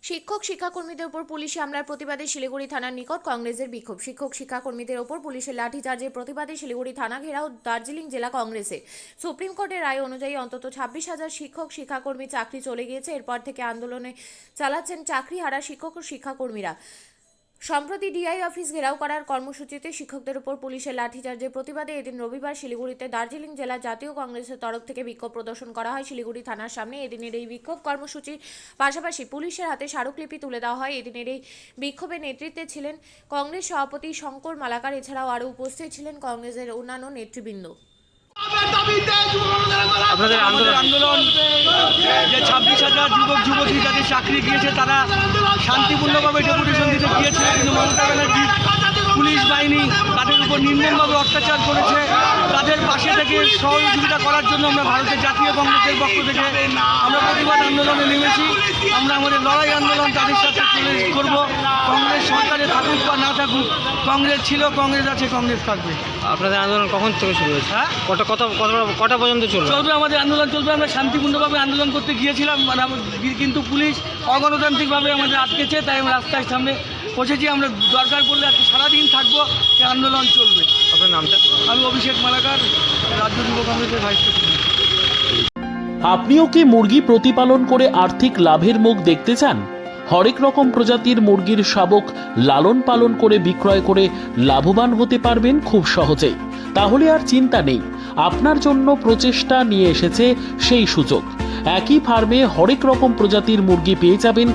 শিক্ষক শিক্ষাকর্মীদের উপর পুলিশি হামলার প্রতিবাদে শিলিগুড়ি থানার নিকট কংগ্রেসের বিক্ষোভ। শিক্ষক শিক্ষাকর্মীদের উপর পুলিশের লাঠিচার্জের প্রতিবাদে শিলিগুড়ি থানা ঘেরাও দার্জিলিং জেলা কংগ্রেসে। সুপ্রিম কোর্টের রায় অনুযায়ী অন্তত 26,000 শিক্ষক শিক্ষাকর্মী চাকরি চলে গিয়েছে। এরপর থেকে আন্দোলনে চালাচ্ছেন চাকরি হারা শিক্ষক ও শিক্ষাকর্মীরা। সম্প্রতি ডিআই অফিস ঘেরাও করার কর্মসূচিতে শিক্ষকদের উপর পুলিশের লাঠিচার্জের প্রতিবাদে এদিন রবিবার শিলিগুড়িতে দার্জিলিং জেলা জাতীয় কংগ্রেসের তরফ থেকে বিক্ষোভ প্রদর্শন করা হয় শিলিগুড়ি থানার সামনে। এদিনের এই বিক্ষোভ কর্মসূচির পাশাপাশি পুলিশের হাতে স্মারকলিপি তুলে দেওয়া হয়। এদিনের এই বিক্ষোভে নেতৃত্বে ছিলেন কংগ্রেস সভাপতি শঙ্কর মালাকার। এছাড়াও আরও উপস্থিত ছিলেন কংগ্রেসের অন্যান্য নেতৃবৃন্দ। আপনাদের আন্দোলন যে 26,000 যুবক যুবতী যাদের চাকরি গিয়েছে তারা শান্তিপূর্ণভাবে ডেপুটেশন দিতে গিয়েছে, কিন্তু মমতা ব্যানার্জি পুলিশ বাহিনী তাদের উপর নির্মমভাবে অত্যাচার করেছে। তাদের পাশে থেকে সহযোগিতা করার জন্য আমরা ভারতের জাতীয় কংগ্রেসের পক্ষ থেকে আমরা প্রতিবাদ আন্দোলনে নেমেছি। আমরা আমাদের লড়াই আন্দোলন তাদের সাথে করব। কংগ্রেস সরকারে থাকুক বা না থাকুক, কংগ্রেস ছিল, কংগ্রেস আছে, কংগ্রেস থাকবে। আপনাদের আন্দোলন কখন থেকে শুরু হয়েছে? হ্যাঁ, কটা পর্যন্ত চলবে? আমাদের আন্দোলন চলবে। আমরা শান্তিপূর্ণভাবে আন্দোলন করতে গিয়েছিলাম, কিন্তু পুলিশ অগণতান্ত্রিকভাবে আমাদের আটকেছে, তাই আমরা রাস্তার সামনে বসেছি। আমরা দরকার পড়লে আজকে সারাদিন থাকবো, এই আন্দোলন চলবে। আপনার নামটা? আমি অভিষেক মালাকার, রাজ্য যুব কংগ্রেসের ভাইস প্রেসিডেন্ট। আপনিও কি মুরগি প্রতিপালন করে আর্থিক লাভের মুখ দেখতে চান? হরেক রকম প্রজাতির মুরগির শাবক লালন পালন করে বিক্রয় করে লাভবান হতে পারবেন খুব সহজেই। তাহলে আর চিন্তা নেই, আপনার জন্য প্রচেষ্টা নিয়ে এসেছে সেই সুযোগ। একই ফার্মে হরেক রকম প্রজাতির মুরগি পেয়ে যাবেন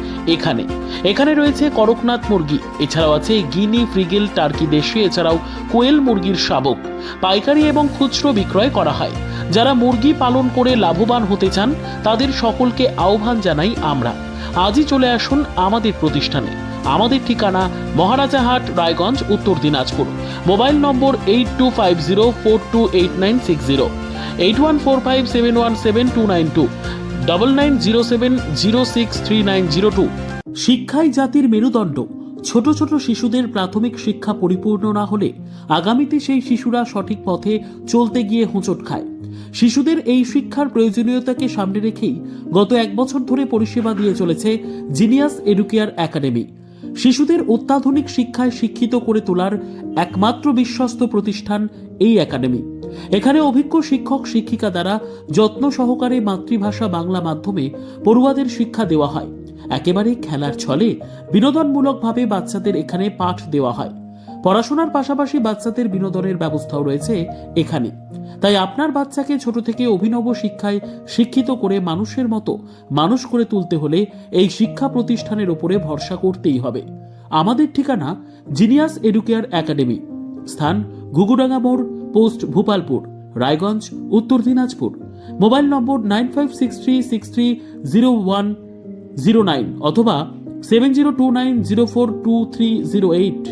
এখানে রয়েছে করকনাথ মুরগি, এছাড়াও আছে গিনি, ফ্রিগেল, টার্কি দেশি, এছাড়াও কোয়েল মুরগির শাবক পাইকারি এবং খুচরো বিক্রয় করা হয়। যারা মুরগি পালন করে লাভবান হতে চান তাদের সকলকে আহ্বান জানাই আমরা। আজই চলে আসুন আমাদের প্রতিষ্ঠানে। আমাদের ঠিকানা মহারাজাহাট, রায়গঞ্জ, উত্তর দিনাজপুর। মোবাইল নম্বর 8250428960, 8145717292, 9907063902। শিক্ষাই জাতির মেরুদণ্ড। ছোট ছোট শিশুদের প্রাথমিক শিক্ষা পরিপূর্ণ না হলে আগামীতে সেই শিশুরা সঠিক পথে চলতে গিয়ে হোঁচট খায়। শিশুদের এই শিক্ষার প্রয়োজনীয়তাকে সামনে রেখেই গত 1 বছর ধরে পরিষেবা দিয়ে চলেছে জিনিয়াস এডুকেয়ার একাডেমি। শিশুদের অত্যাধুনিক শিক্ষায় শিক্ষিত করে তোলার একমাত্র বিশ্বস্ত প্রতিষ্ঠান এই একাডেমি। এখানে অভিজ্ঞ শিক্ষক শিক্ষিকা দ্বারা যত্ন সহকারে মাতৃভাষা বাংলা মাধ্যমে পড়ুয়াদের শিক্ষা দেওয়া হয়। একেবারে খেলার ছলে বিনোদনমূলকভাবে বাচ্চাদের এখানে পাঠ দেওয়া হয়। পড়াশোনার পাশাপাশি বাচ্চাদের বিনোদনের ব্যবস্থাও রয়েছে এখানে। তাই আপনার বাচ্চাকে ছোট থেকে অভিনব শিক্ষায় শিক্ষিত করে মানুষের মতো মানুষ করে তুলতে হলে এই শিক্ষা প্রতিষ্ঠানের উপরে ভরসা করতেই হবে। আমাদের ঠিকানা জিনিয়াস এডুকেয়ার একাডেমি, স্থান ঘুঘুডাঙ্গা মোড়, পোস্ট ভূপালপুর, রায়গঞ্জ, উত্তর দিনাজপুর। মোবাইল নম্বর 9563630109 অথবা 7029042308।